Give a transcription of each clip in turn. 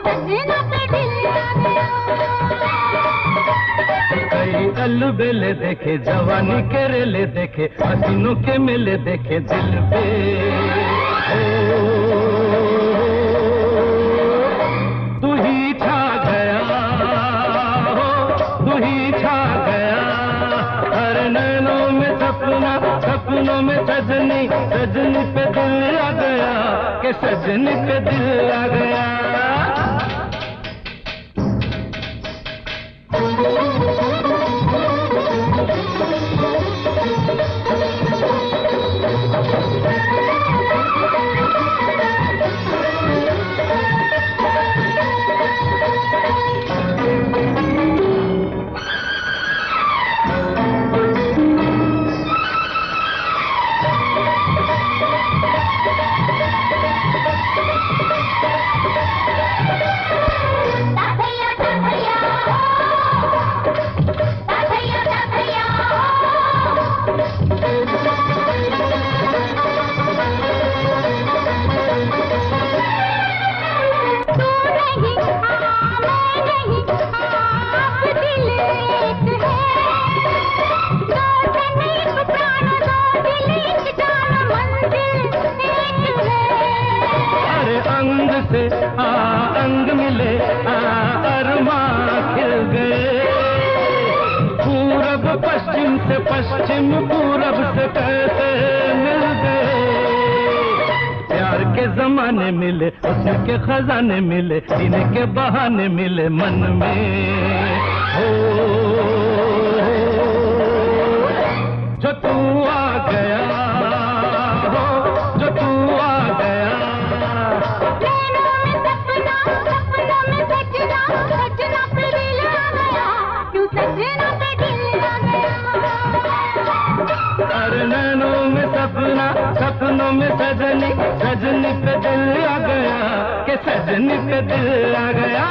सजना पे दिल आ गया। कई अलबेले देखे, जवानी के रेले देखे, हसीनों के मेले देखे दिल पे। तू ही छा गया, तू ही छा गया, हर नैनों में सपना, सपनों में सजनी, सजनी पे दिल आ गया, के सजनी पे दिल आ गया। अंग मिले, अरमा खिल गए, पूरब पश्चिम से, पश्चिम पूरब से कैसे मिल गए। प्यार के जमाने मिले, हुस्न के खजाने मिले, जीने के बहाने मिले मन में। हो जो तू आ गया, हो जो तू आ गया, नैनों में सपना, सपनों में सजनी, सजनी पे दिल आ गया, के सजनी पे दिल आ गया।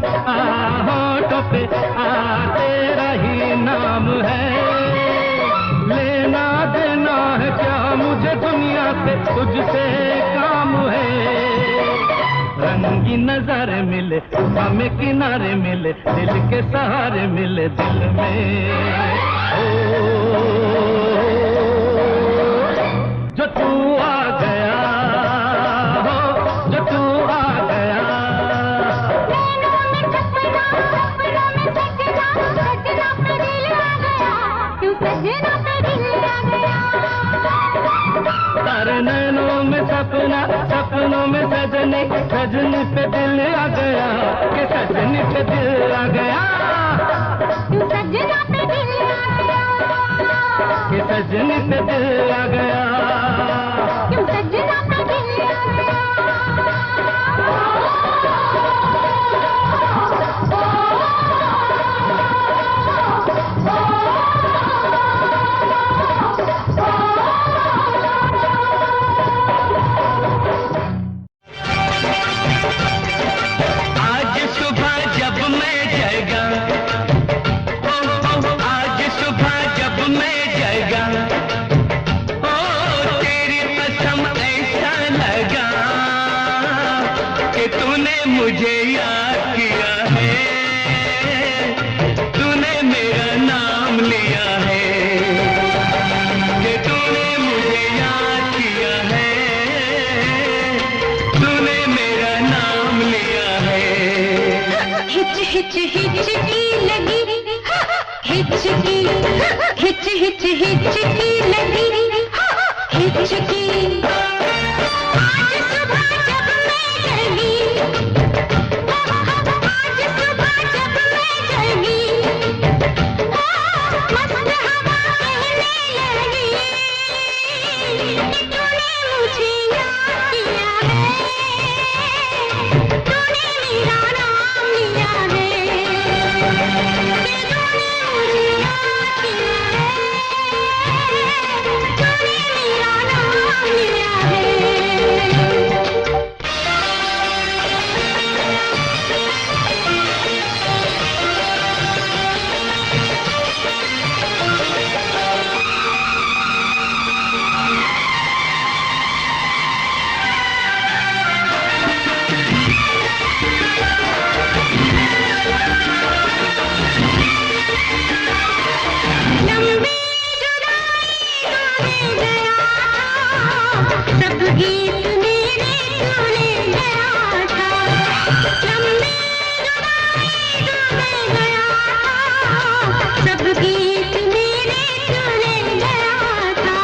होठों पे तेरा ही नाम है, लेना देना है क्या मुझे दुनिया से, तुझसे काम है। रंगी नजारे मिले, हमें किनारे मिले, दिल के सहारे मिले दिल में। जो तू आ गया, जो तू आ गया, तारे नैनों में सपना, सपनों में सजनी, सजनी पे दिल आ गया, के सजनी पे दिल आ गया, सजना पे दिल आ गया, के सजनी पे दिल आ गया, सजना पे दिल आ गया। आज सुबह जब मैं जगा, ओ हिच हिच हिचकी लगी, हिचकी हिच हिच हिचकी लगी, हिचकी। आज सुबह जब मैं जगी, आज सुबह जब मैं जगी, मस्त हवा कहने लगी कि तूने मुझे याद किया है, तूने मेरा नाम लिया है, कि तूने मुझे याद किया है, तूने मेरा नाम लिया है। लंबी जुदाई तूने गया था, सब गीत मेरे तूने गया था। लंबी जुदाई तूने गया था, सब गीत मेरे तूने गया था।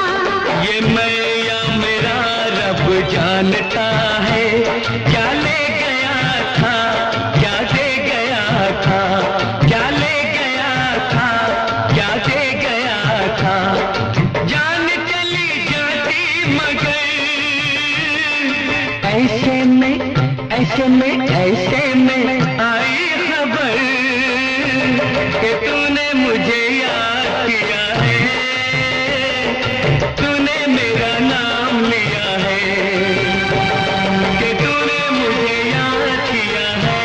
ये मैं या मेरा रब जानता है, क्या ले गया था, क्या दे गया था, क्या ले गया था, क्या दे गया था। जान चली जाती मगर ऐसे में ऐसे में ऐसे में आई खबर कि तूने मुझे याद किया है, तूने मेरा नाम लिया है, कि तूने मुझे याद किया है,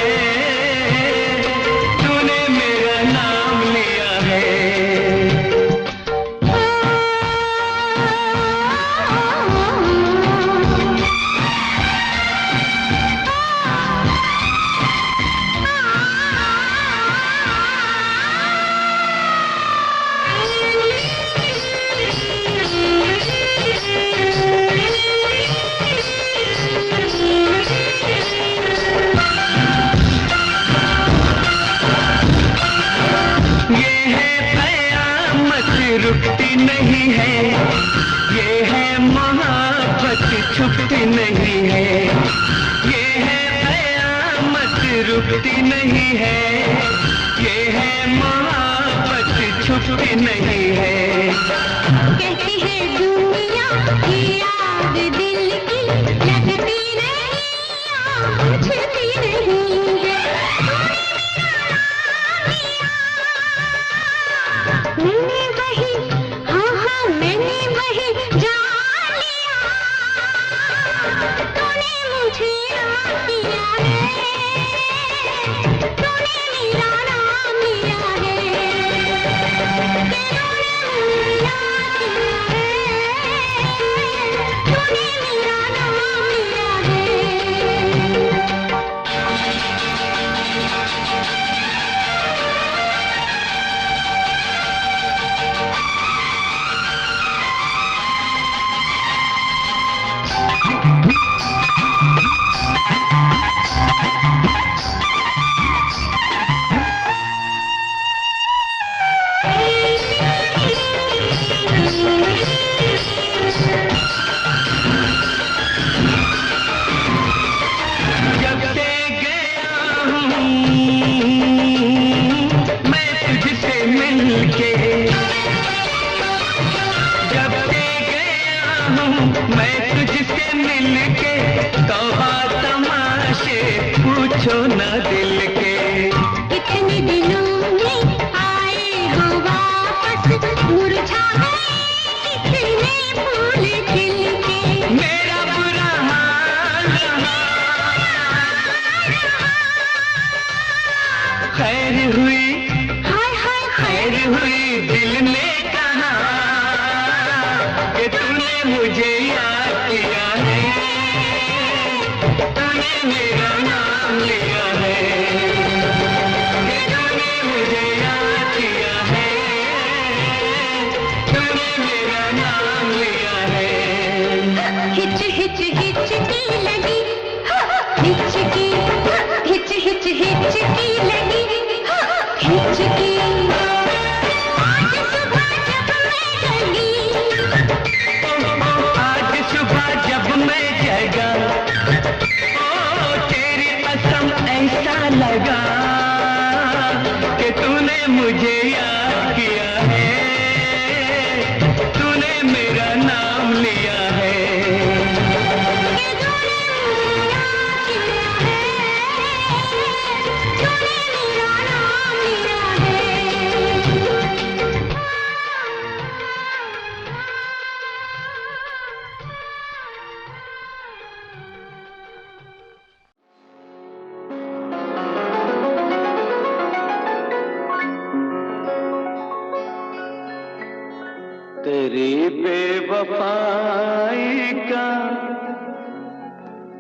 तूने मेरा नाम लिया है। ये है कयामत रुकती नहीं है, ये है मोहब्बत छुपती नहीं है, ये है कयामत रुकती नहीं है, ये है मोहब्बत छुपती नहीं है। कहती है दुनिया की आग दिल की लगती नहीं, बुझती नहीं है। मैंने वही, हाँ हाँ मैंने वही जान लिया, तूने मुझे याद किया है, तूने मेरा नाम लिया है, कि तूने मुझे याद किया है, तूने मेरा नाम लिया है। जब से गया हूँ मैं तुझसे मिलके, जब से गया हूँ मैं तुझसे मिलके, तौबा तमाशे पूछो ना दिल के। कितने दिनों में आए हो वापस, मुरझा गए कितने फूल खिल के। मेरा बुरा हाल रहा, खैर हुई, हाय हाय खैर हुई दिल ने कहा कि तूने मुझे याद किया है, तूने मेरा नाम लिया है, कि तूने मुझे याद किया है, तूने मेरा नाम लिया है। हिच हिच हिचकी लगी, हिचकी हिच हिच हिचकी लगी। कि तूने मुझे याद किया है, तूने मेरा नाम लिया है। तेरी बेवफाई का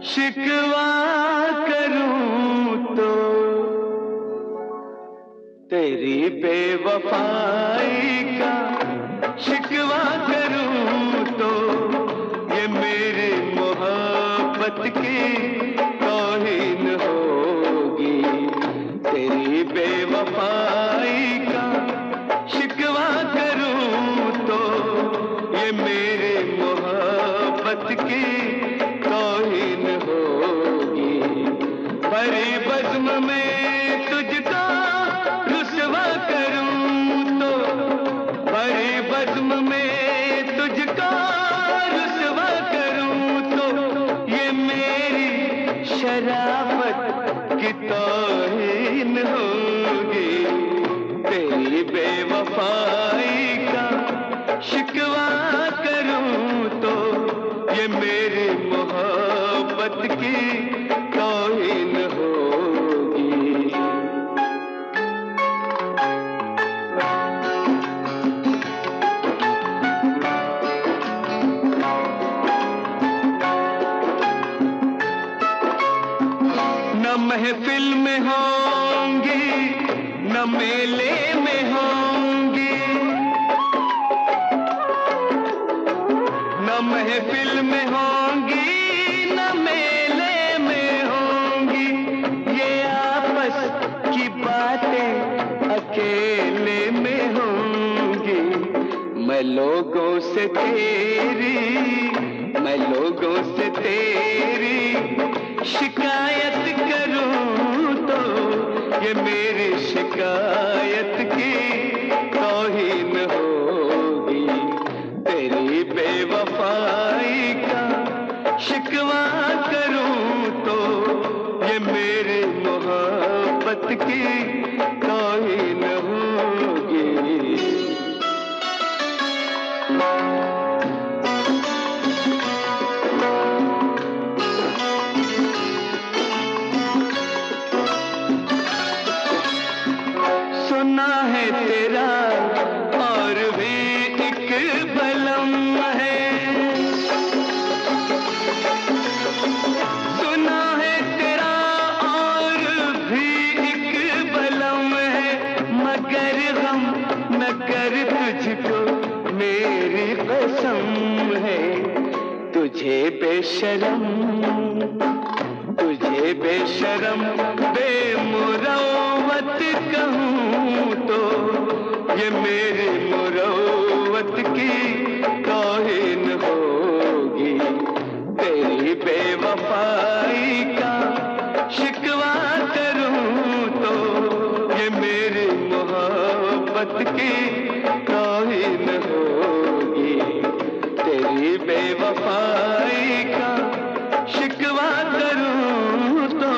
शिकवा करूं तो, तेरी बेवफाई का शिकवा करूं तो, ये मेरी मोहब्बत की तौहीन होगी। तेरी बेवफाई का शिकवा करूं तो, ये मेरे मोहब्बत की तौहीन होगी। भरी बज़्म में तुझको रुसवा करूं तो, भरी बज़्म में तुझको रुसवा करूं तो, ये मेरी शराफत की तौहीन होगी। तेरी बेवफाई का शिकवा करूं तो, ये मेरी मोहब्बत की तौहीन होगी। न महफिल में होंगी, न मेले में होंगी, न महफिल में होंगी, न मेले में होंगी। ये आपस की बातें अकेले में होंगी। मैं लोगों से तेरी, मैं लोगों से तेरी शिकायत करूं तो, ये मेरी शिकायत की तौहीन होगी। तेरी बेवफाई का शिकवा करूं तो, ये मेरी मोहब्बत की तौहीन होगी। सुना है तेरा और भी एक बलम है, सुना है तेरा और भी एक बलम है। मगर गम न कर तुझको मेरी कसम है। तुझे बेशरम, तुझे बेशरम बेमुरव्वत कहूं तो, ये मेरी मुरव्वत की तौहीन होगी। तेरी बेवफाई का शिकवा करूं तो, ये मेरी मोहब्बत की तौहीन होगी। तेरी बेवफाई का शिकवा करूं तो।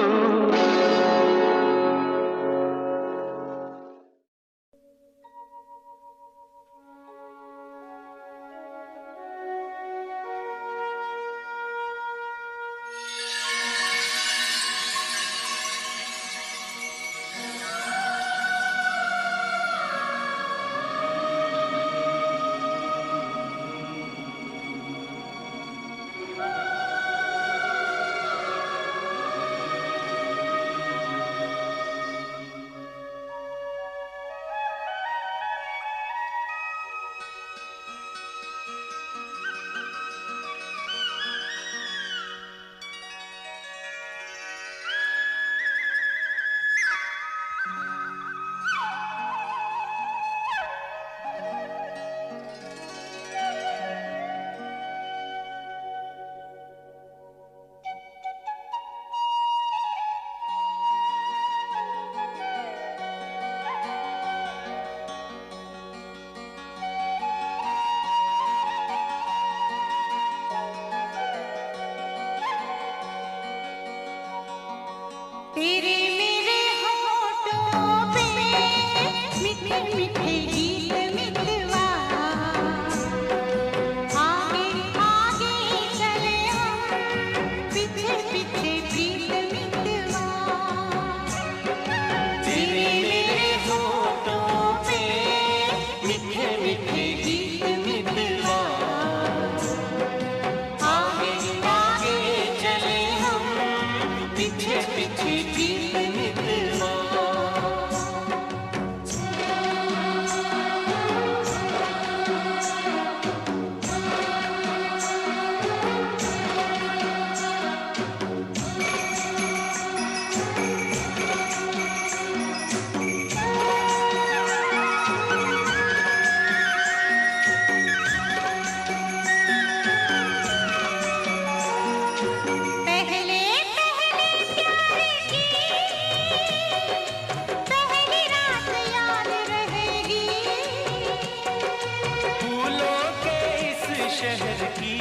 शहर की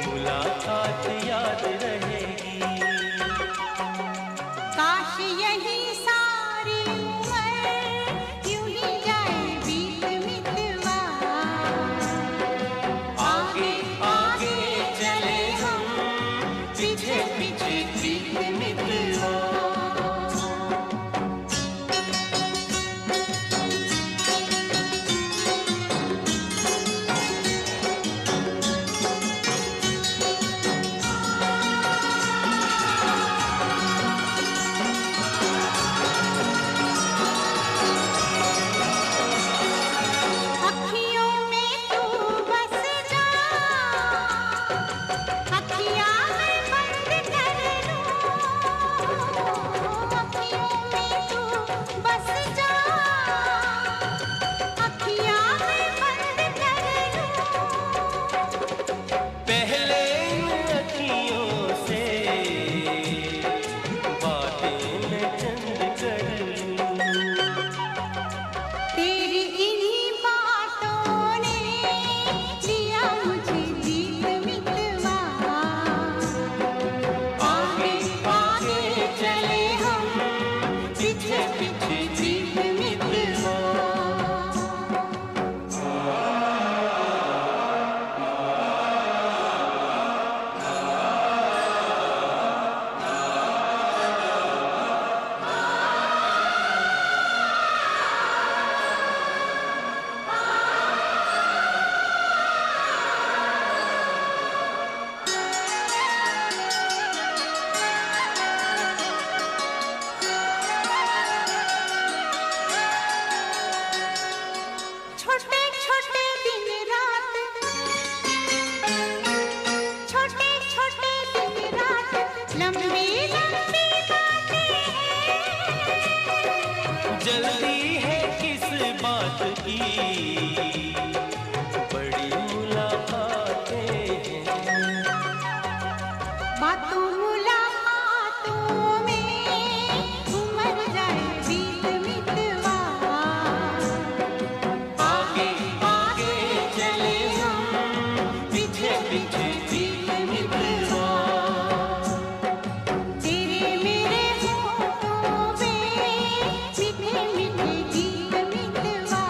मुलाकात याद रहेगी। काश यही सारी उम्र यूं ही जाए बीत मितवा। आगे आगे चले हम, पीछे पीछे बीत मितवा। अखियों में तू बस जा, अखियाँ मैं बंद कर लूं। अखियों में तू बस जा, अखियाँ मैं बंद कर लूं। पहले इन अखियों से बातें मैं चंद कर लूं। तेरी इन्हीं बातों ने लिया मुझे जीत मितवा। आगे आगे चले हम, पीछे पीछे जीत मितवा। छोटे छोटे दिन रात, छोटे छोटे दिन रात, लंबी लंबी बातें हैं। जल्दी है किस बात की, बड़ी मुलाकातें हैं। बातों मुलाकातों में उमर जाए बीत मितवा। आगे आगे चले हम, पीछे पीछे जीत मितवा। तेरे मेरे होठों पे मीठे मीठे गीत मितवा।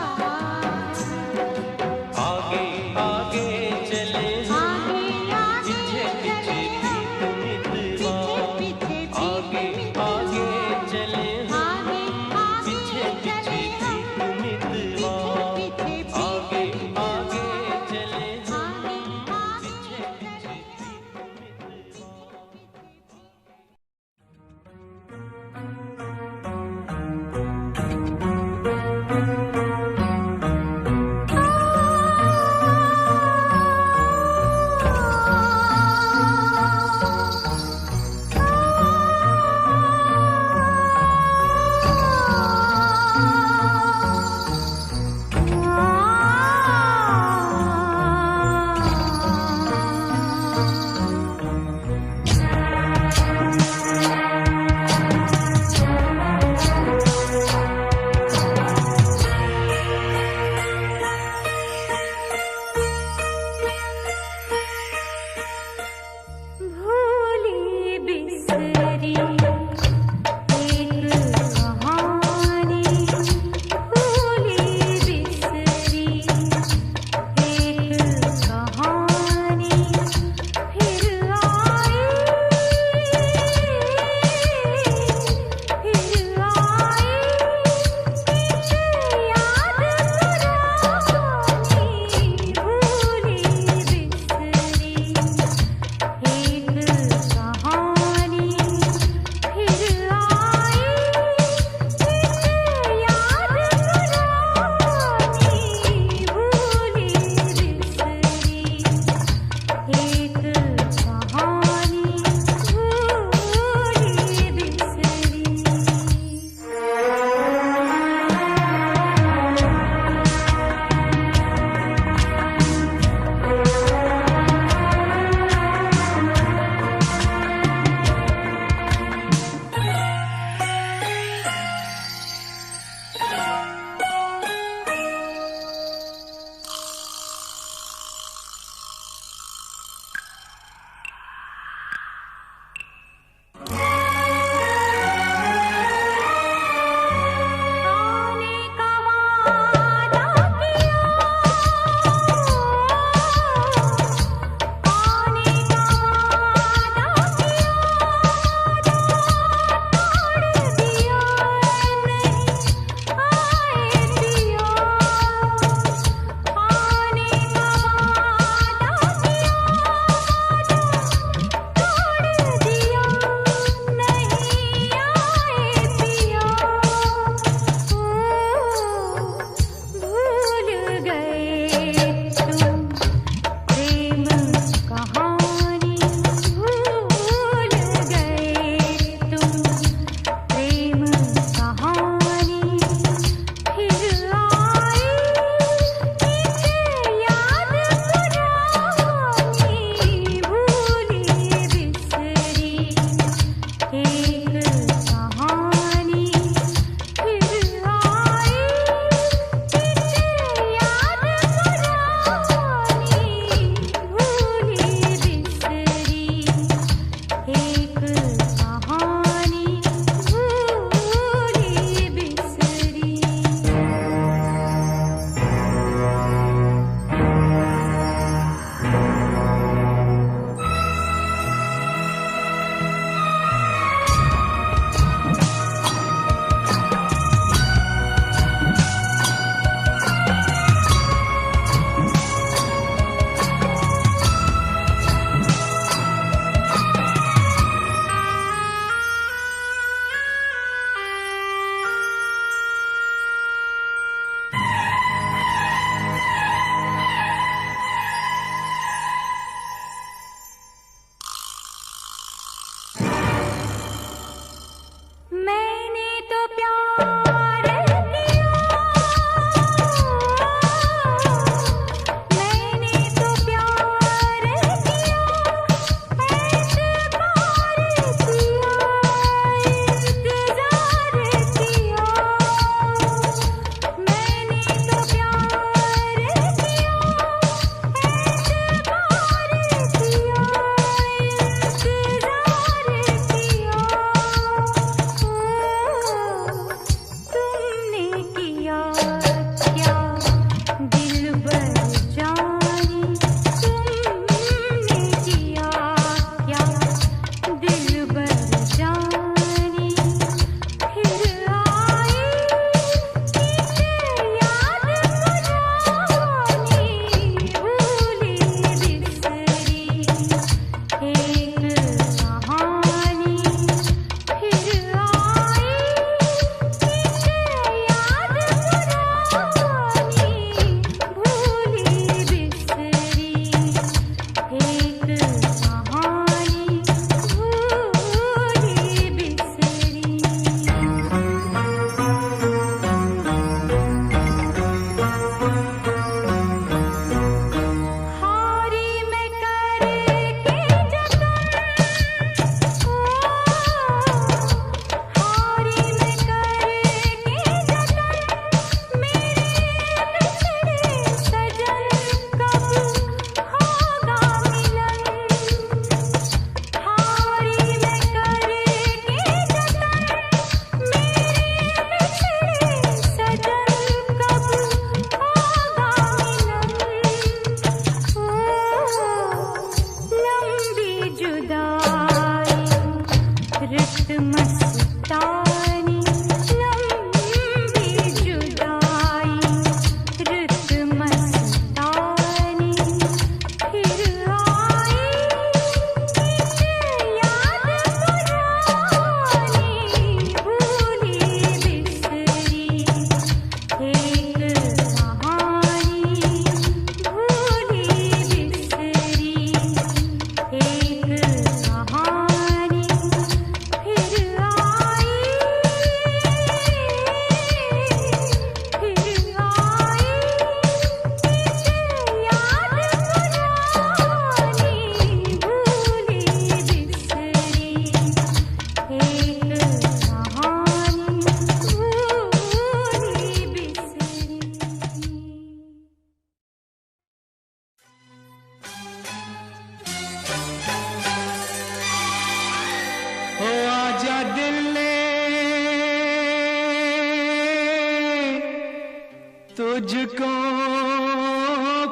तुझको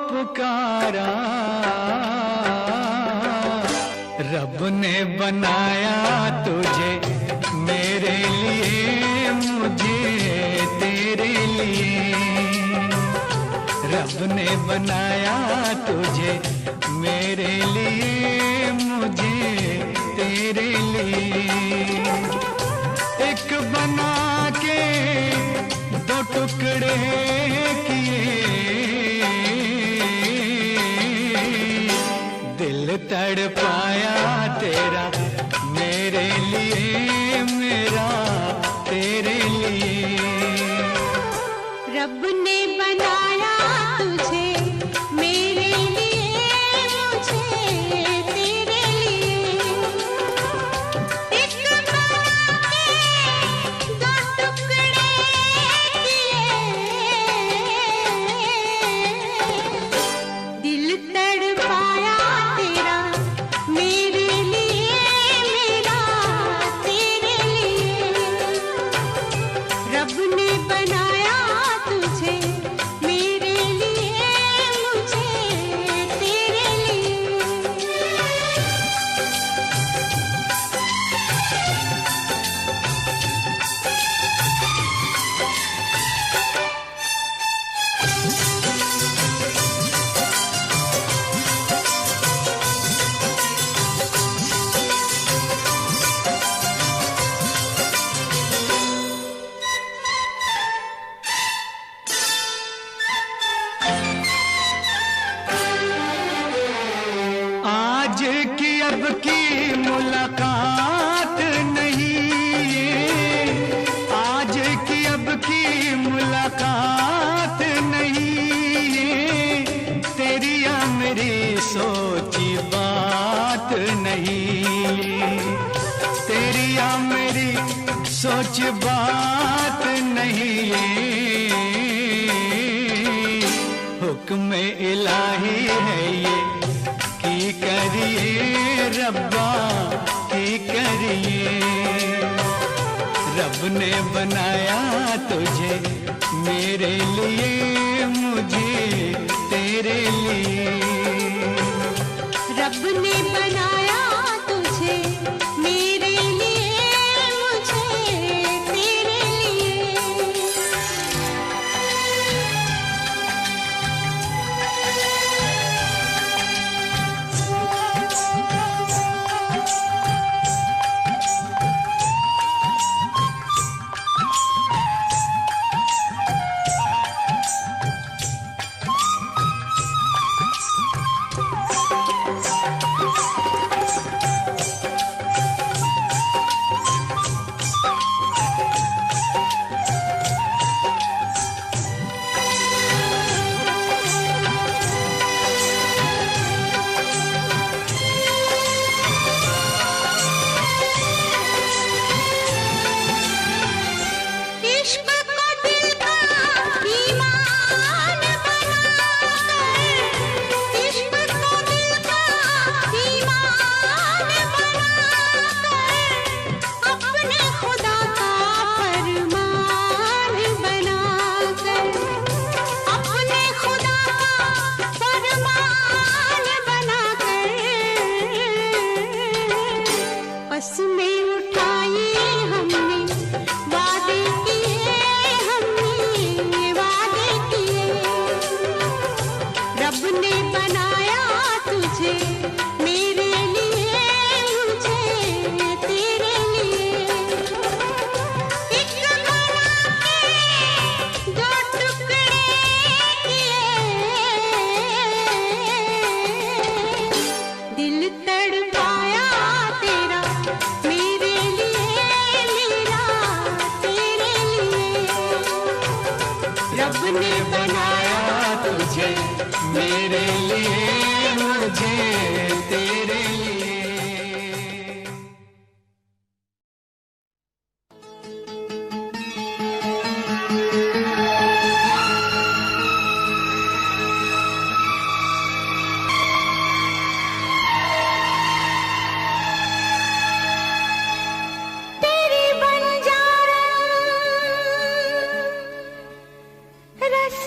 पुकारा, रब ने बनाया तुझे मेरे लिए, मुझे तेरे लिए। रब ने बनाया तुझे मेरे लिए, मुझे तेरे लिए। एक बना के दो टुकड़े किए, दिल तड़पाया तेरा मेरे लिए, मेरा तेरे लिए। रब ने बनाया तुझे मेरे लिए, मुझे तेरे लिए। एक बना के दो टुकड़े किए, दिल तड़पाया तेरा मेरे लिए, मेरा तेरे लिए। रब ने बनाया तुझे मेरे लिए, मुझे तेरे लिए। आज की अब की मुलाकात नहीं ये, आज की अब की मुलाकात नहीं ये, तेरी या मेरी सोची बात नहीं, तेरी या मेरी सोच बात नहीं ये, हुक्म इलाही है ये, की करिए रब्बा की करिए। रब ने बनाया तुझे मेरे लिए, मुझे तेरे लिए। रब ने बनाया तुझे मेरे लिए, मुझे तेरे लिए। इश्क को दिल का ईमान बनाकर, इश्क को दिल का ईमान बनाकर, अपने खुदा का फरमान बनाकर, अपने खुदा का फरमान बनाकर, बस में उठाई हमने वादे किए, हमने वादे किए। रब ने बनाया तुझे मेरे लिए, मुझे तेरे लिए। एक बना के दो टुकड़े किए, दिल तड़पाया तेरा मेरे लिए, मेरा तेरे लिए। रब ने बनाया तुझे मेरे लिए, मुझे तेरे लिए। तेरी बंजारा रस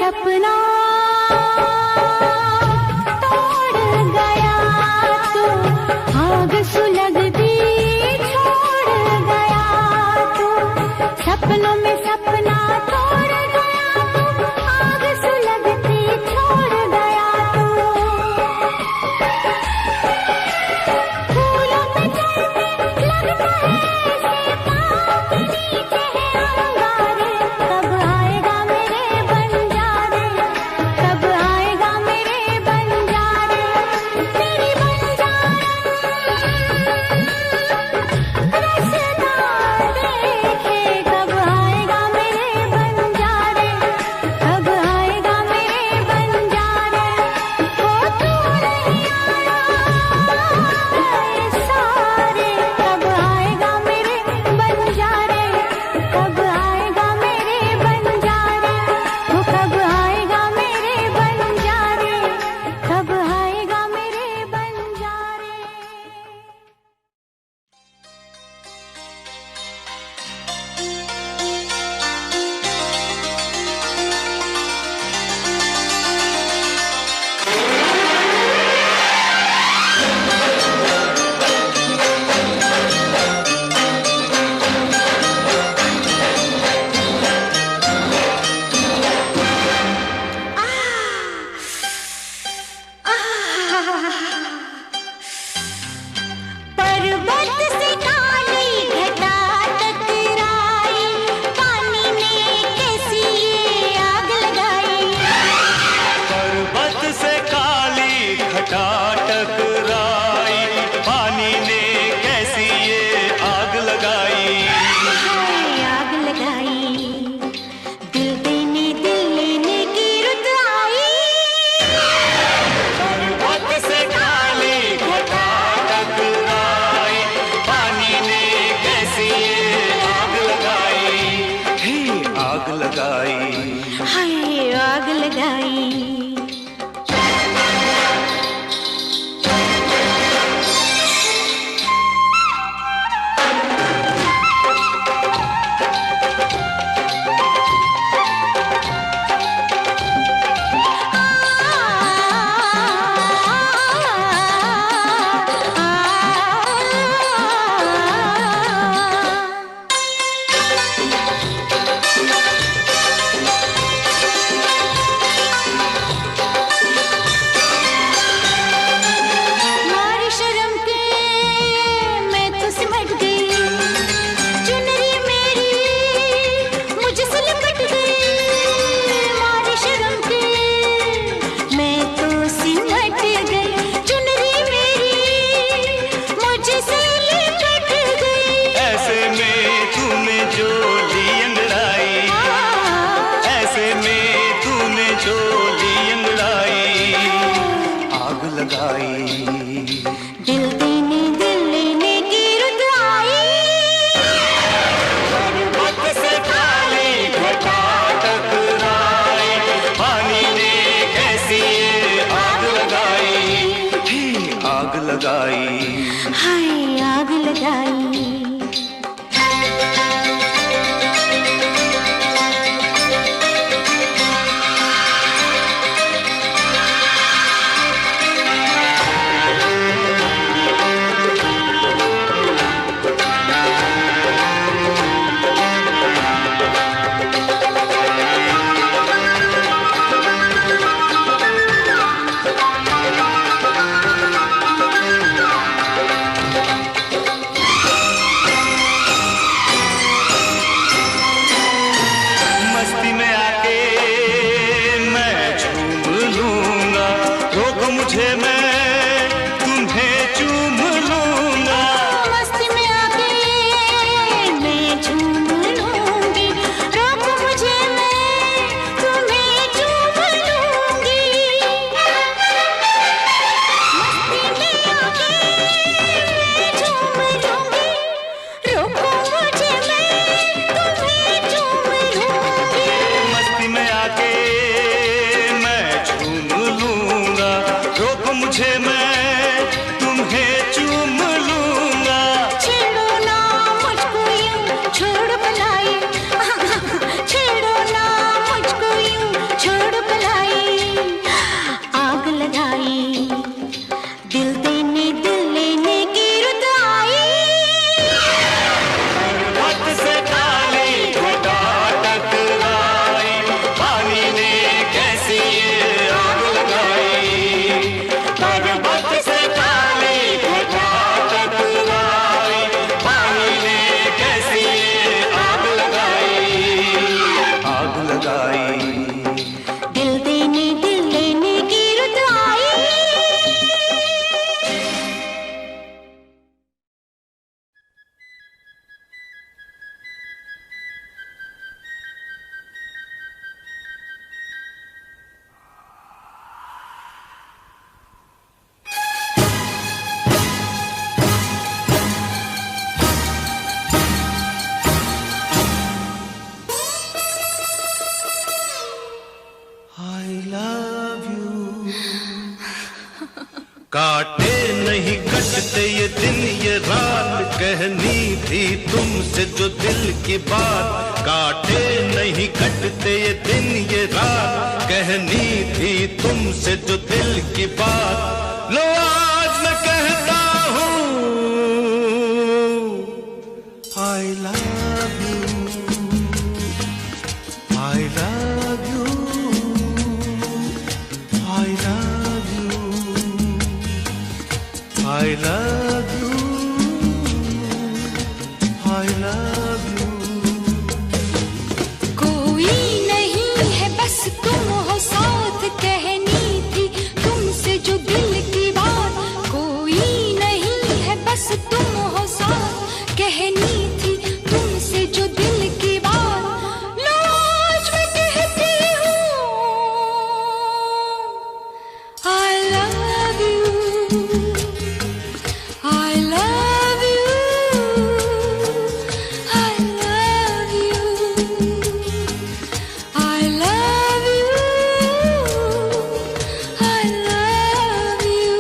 सपना तोड़ गया तू, आग सुलगती छोड़ गया तू, सपनों में सपना तोड़ गया तू, आग सुलगती छोड़ गया तू। फूलों पे चलते लगता है ऐसे पाँव के नीचे है अंगारे, कब आएगा मेरे बंजारे, कब आएगा मेरे बंजारे, तेरी बंजारा रसदार देखे, कब आएगा मेरे बंजारे, कब आएगा मेरे बंजारे, वो तू नहीं आया सारे, कब आएगा मेरे बंजारे, कब आएगा मेरे बंजारे, वो कब आएगा मेरे बंजारे, कब आएगा मेरे बंजारे। पर्वत से काली घटा टकराई, पानी ने कैसी ये आग लगाई। पर्वत से काली घटा टकराई, पानी ने कैसी ये आग लगाई। हाय आग लगाई, दिल देने दिल लेने की रुत आई। पर्वत से काली घटा टकराई, पानी ने कैसी ये आग लगाई। हे आग लगाई। हाय आग लगाई। मारी शर्म के मैं तो सिमट गई, चुनरी मेरी मुझसे लिपट गई। मारी शर्म के मैं तो सिमट गई, चुनरी मेरी मुझसे लिपट गई। ऐसे में तूने जो ली अंगड़ाई, ऐसे में तूने जो ली अंगड़ाई। आग लगाई। दिल देने दिल लेने की रुत आई। पर्वत से काली घटा टकराई, पानी ने कैसी ये आग लगाई। हे आग लगाई। हाय आग लगाई। तुमसे जो दिल की बात, काटे नहीं कटते ये दिन ये रात, कहनी थी तुमसे जो दिल की बात, लो आज मैं कहता हूँ I love you, I love you, I love you, I love you, I love you. कोई नहीं है बस तुम हो साथ, कहनी थी तुमसे जो दिल की बात, कोई नहीं है बस तुम हो साथ, कहनी थी तुमसे जो दिल की बात, लो आज मैं कहती हूँ I love you, I love you, I love you, I love you, I love you.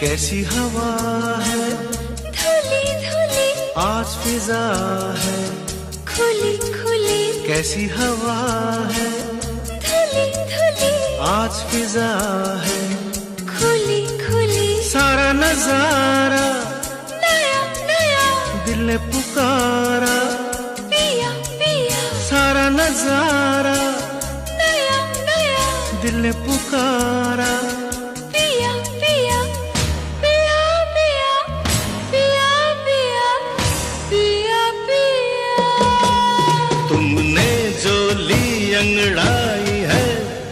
कैसी हवा है धुली धुली आज फिजा है, खुली खुली कैसी हवा है धुली धुली आज फिजा है, खुली खुली सारा नजारा नया नया दिल ने पुकारा, पिया पिया सारा नजारा नया नया दिल ने पुकारा, पिया पिया पिया पिया पिया पिया पिया पिया। तुमने जो ली अंगड़ाई है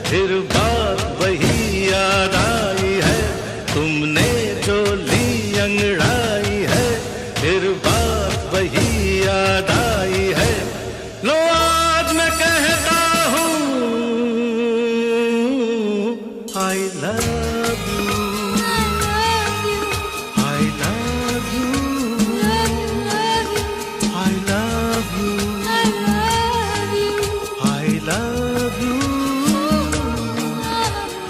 फिर बात वही याद आई है, तुमने जो ली अंगड़ाई है फिर बात वही याद आई है, लो आज मैं कहता हूँ I love you, I love you, I love you, I love you,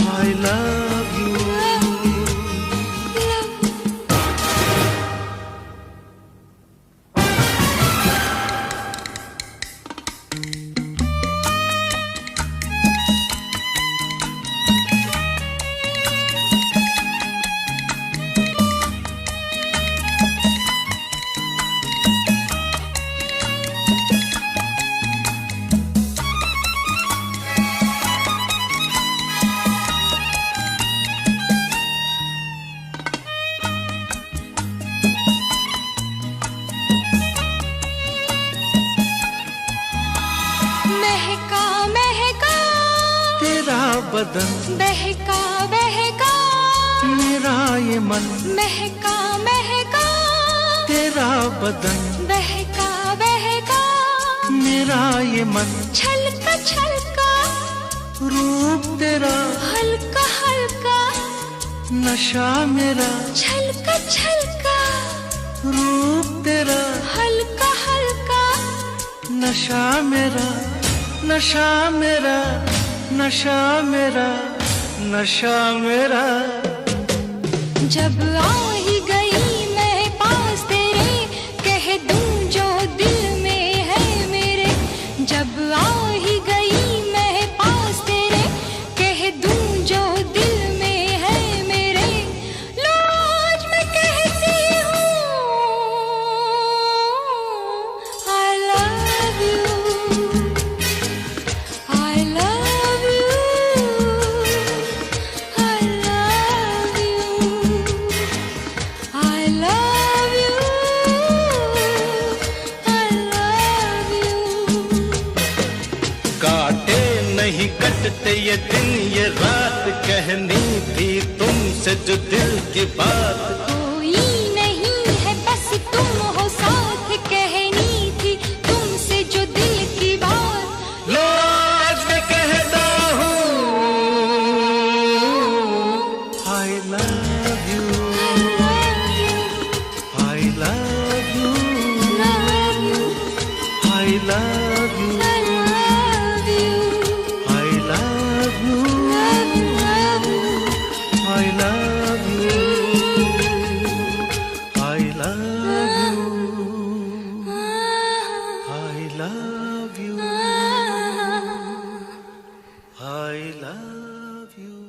I love you. महका महका तेरा बदन बहका बहका मेरा ये मन, महका महका तेरा बदन बहका बहका मेरा ये मन, छलका छलका रूप तेरा हल्का हल्का नशा मेरा, छलका छलका रूप तेरा हल्का हल्का नशा मेरा, नशा मेरा, नशा मेरा, नशा मेरा। जब आ ही गई मैं पास तेरे, कह दूं जो दिल में है मेरे, जब आ ही गई मैं पास तेरे, कह दूं जो दिल में है मेरे, लो आज मैं कहती हूँ I love you, I love you, थी तुमसे जो दिल की बात। कोई नहीं है बस तुम हो साथ, कहनी थी तुमसे जो दिल की बात। लो आज मैं कहता हूँ I love you, I love you, I love you, I love you, I love you, I love you, I love you, I love you.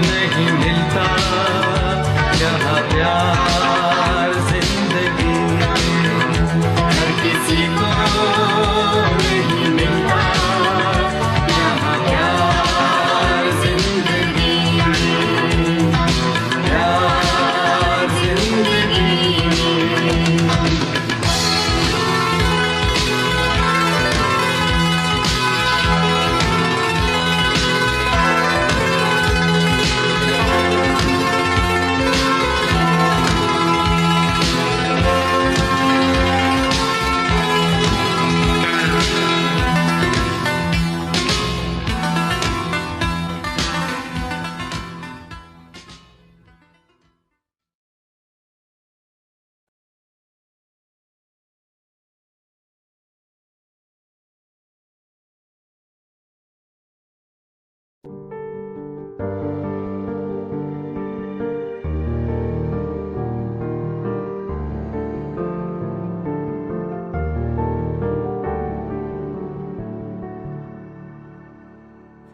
नहीं मिलता यहाँ प्यार जिंदगी में, हर किसी को नहीं मिलता यहाँ प्यार जिंदगी में, प्यार जिंदगी में।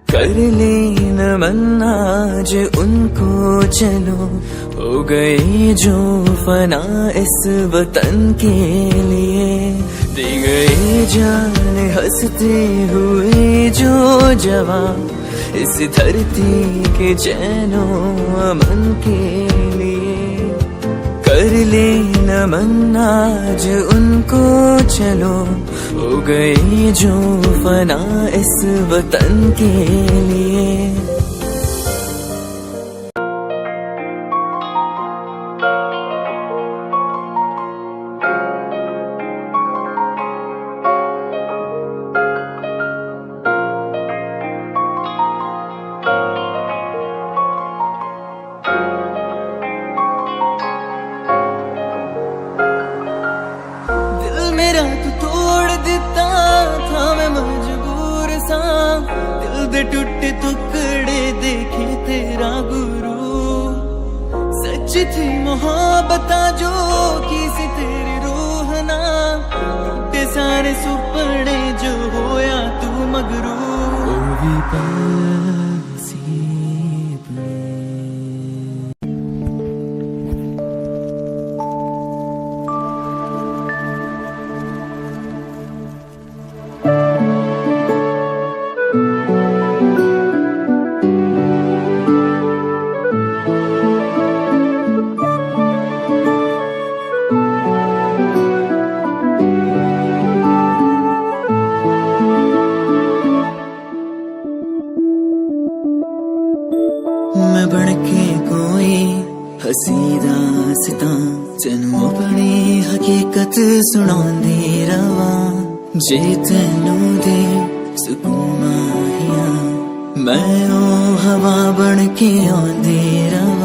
कर ले नमन आज उनको, चलो हो गई जो फना इस वतन के लिए, दी गई जान हंसते हुए जो जवान इस धरती के चैनो अमन के लिए। कर ले नमन आज उनको, चलो हो गई जो फना इस वतन के लिए। टुटे टुटे टुकड़े देखे तेरा गुरु सच थी मोहब्बत जो की सी तेरी रूह ना टूटे सारे सुपने जो होया तू मगरू ओ भी मैं बनके कोई हसी दास्तां तेनू अपनी हकीकत सुनांदी रवा जे तेनू दे सुकून माहिया मैं ओ हवा बनके आंदी रवा